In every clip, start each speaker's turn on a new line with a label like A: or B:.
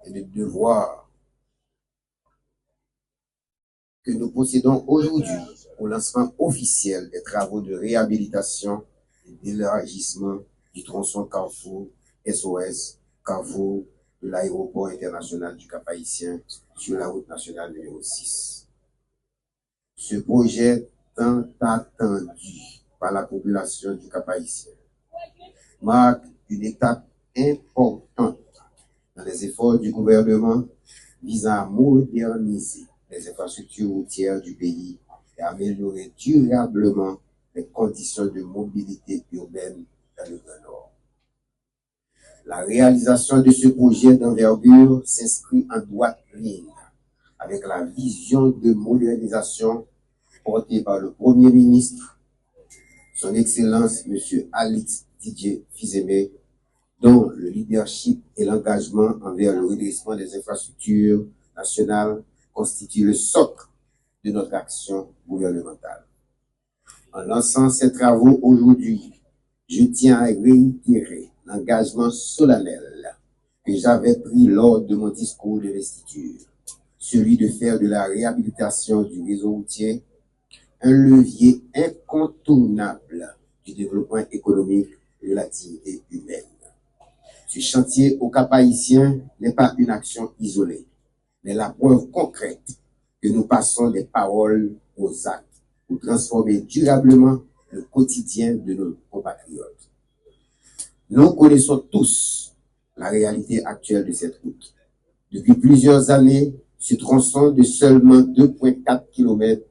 A: et le devoir que nous possédons aujourd'hui au lancement officiel des travaux de réhabilitation et d'élargissement du tronçon Carrefour SOS, Carrefour de l'aéroport international du Cap-Haïtien sur la route nationale numéro 6. Ce projet tant attendu par la population du Cap-Haïtien marque une étape importante dans les efforts du gouvernement visant à moderniser les infrastructures routières du pays et à améliorer durablement les conditions de mobilité urbaine dans le Grand Nord. La réalisation de ce projet d'envergure s'inscrit en droite ligne avec la vision de modernisation portée par le Premier ministre, son Excellence M. Alix Didier Fils-Aimé, dont le leadership et l'engagement envers le redressement des infrastructures nationales constituent le socle de notre action gouvernementale. En lançant ces travaux aujourd'hui, je tiens à réitérer l'engagement solennel que j'avais pris lors de mon discours d'investiture, celui de faire de la réhabilitation du réseau routier un levier incontournable du développement économique et de l'activité humaine. Ce chantier au Cap-Haïtien n'est pas une action isolée, mais la preuve concrète que nous passons des paroles aux actes pour transformer durablement le quotidien de nos compatriotes. Nous connaissons tous la réalité actuelle de cette route. Depuis plusieurs années, ce tronçon de seulement 2,4 km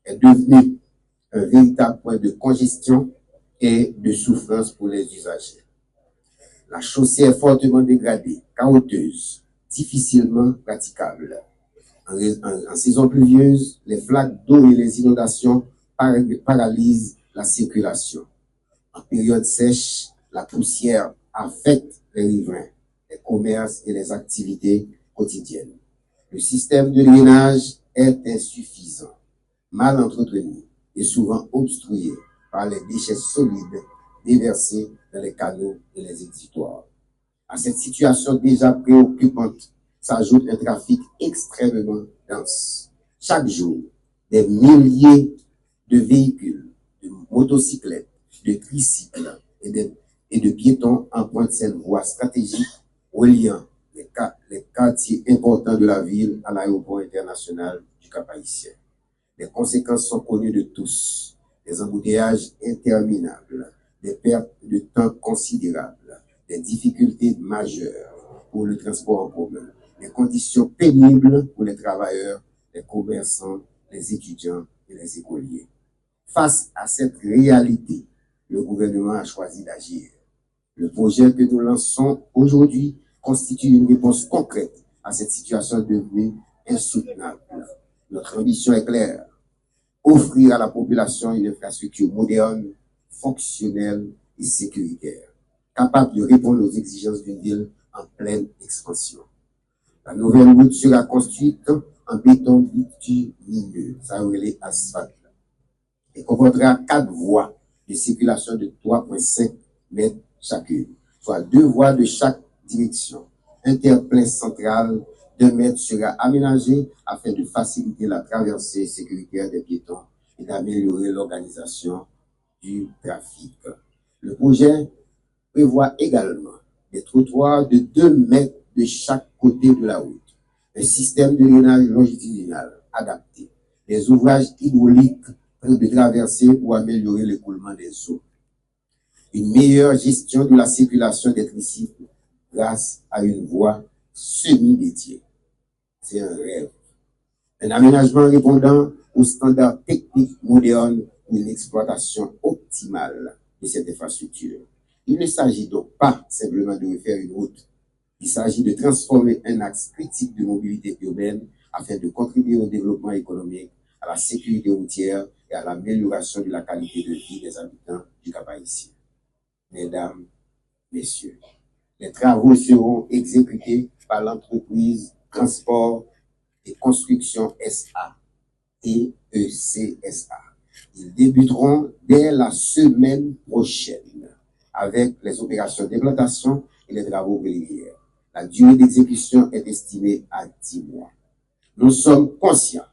A: est devenu un véritable point de congestion et de souffrance pour les usagers. La chaussée est fortement dégradée, caouteuses, difficilement praticable. En saison pluvieuse, les flaques d'eau et les inondations paralysent la circulation. En période sèche, la poussière affecte les riverains, les commerces et les activités quotidiennes. Le système de drainage est insuffisant, mal entretenu et souvent obstrué par les déchets solides déversés dans les canaux et les exutoires. À cette situation déjà préoccupante s'ajoute un trafic extrêmement dense. Chaque jour, des milliers de véhicules, de motocyclettes, de tricycles et de piétons empruntent cette voie stratégique reliant les quartiers importants de la ville à l'aéroport international du Cap-Haïtien. Les conséquences sont connues de tous. Des embouteillages interminables, des pertes de temps considérables, des difficultés majeures pour le transport en commun, des conditions pénibles pour les travailleurs, les commerçants, les étudiants et les écoliers. Face à cette réalité, le gouvernement a choisi d'agir. Le projet que nous lançons aujourd'hui constitue une réponse concrète à cette situation devenue insoutenable. Notre ambition est claire: offrir à la population une infrastructure moderne, fonctionnelle et sécuritaire, capable de répondre aux exigences d'une ville en pleine expansion. La nouvelle route sera construite en béton bitumineux, ça relève asphalte, et comprendra 4 voies de circulation de 3,5 mètres chacune, soit 2 voies de chaque direction. Un terre-plein central d'1 mètre sera aménagé afin de faciliter la traversée sécuritaire des piétons et d'améliorer l'organisation du trafic. Le projet prévoit également des trottoirs de 2 mètres de chaque côté de la route, un système de drainage longitudinal adapté, des ouvrages hydrauliques de traversée pour améliorer l'écoulement des eaux, une meilleure gestion de la circulation des tricycles grâce à une voie semi-dédiée. C'est un rêve. Un aménagement répondant aux standards techniques modernes pour une exploitation optimale de cette infrastructure. Il ne s'agit donc pas simplement de refaire une route. Il s'agit de transformer un axe critique de mobilité urbaine afin de contribuer au développement économique, à la sécurité routière et à l'amélioration de la qualité de vie des habitants du Cap-Haïtien. Mesdames, Messieurs, les travaux seront exécutés par l'entreprise Transport et Construction SA, TECSA. Ils débuteront dès la semaine prochaine avec les opérations d'implantation et les travaux préliminaires. La durée d'exécution est estimée à 10 mois. Nous sommes conscients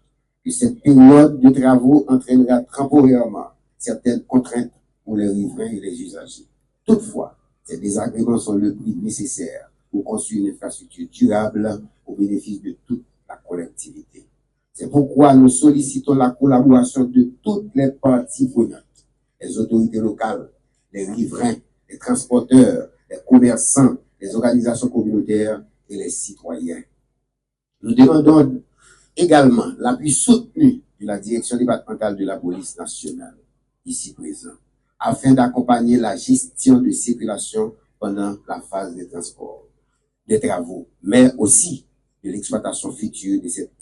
A: que cette période de travaux entraînera temporairement certaines contraintes pour les riverains et les usagers. Toutefois, ces désagréments sont le prix nécessaire pour construire une infrastructure durable au bénéfice de toute la collectivité. C'est pourquoi nous sollicitons la collaboration de toutes les parties prenantes, les autorités locales, les riverains, les transporteurs, les commerçants, les organisations communautaires et les citoyens. Nous demandons également l'appui soutenu de la direction départementale de la police nationale, ici présent, afin d'accompagner la gestion de circulation pendant la phase des transports, des travaux, mais aussi de l'exploitation future de cette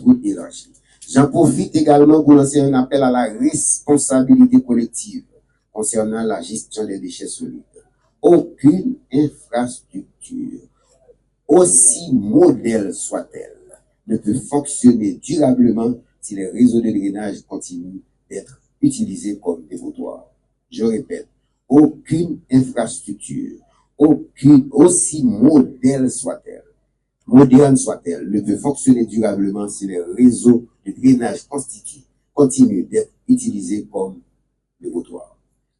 A: route élargie. J'en profite également pour lancer un appel à la responsabilité collective concernant la gestion des déchets solides. Aucune infrastructure, aussi modèle soit-elle, ne peut fonctionner durablement si les réseaux de drainage continuent d'être utilisés comme dépotoirs. Je répète, aucune infrastructure, aussi moderne soit-elle, ne peut fonctionner durablement si les réseaux de drainage continuent d'être utilisés comme dépotoirs.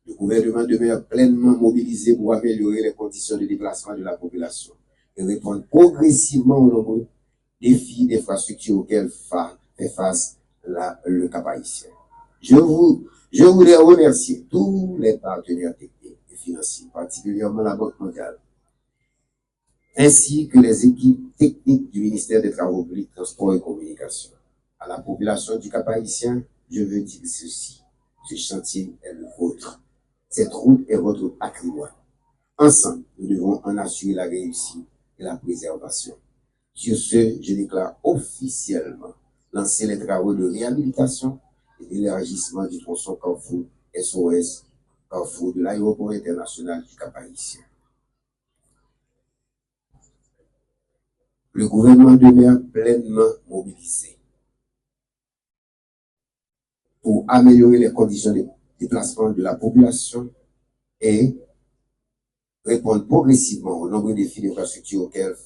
A: Le gouvernement demeure pleinement mobilisé pour améliorer les conditions de déplacement de la population et répondre progressivement aux nombreux défis d'infrastructure auxquels fait face le Cap haïtien. Je voudrais remercier tous les partenaires techniques et financiers, particulièrement la Banque mondiale, ainsi que les équipes techniques du ministère des Travaux publics, Transports et Communications. À la population du Cap haïtien, je veux dire ceci: ce chantier est le vôtre. Cette route est votre patrimoine. Ensemble, nous devons en assurer la réussite et la préservation. Sur ce, je déclare officiellement lancer les travaux de réhabilitation et d'élargissement du tronçon Carrefour SOS, Carrefour de l'aéroport international du Cap haïtien. Le gouvernement demeure pleinement mobilisé pour améliorer les conditions de déplacement de la population et répondre progressivement aux nombreux défis d'infrastructure auxquels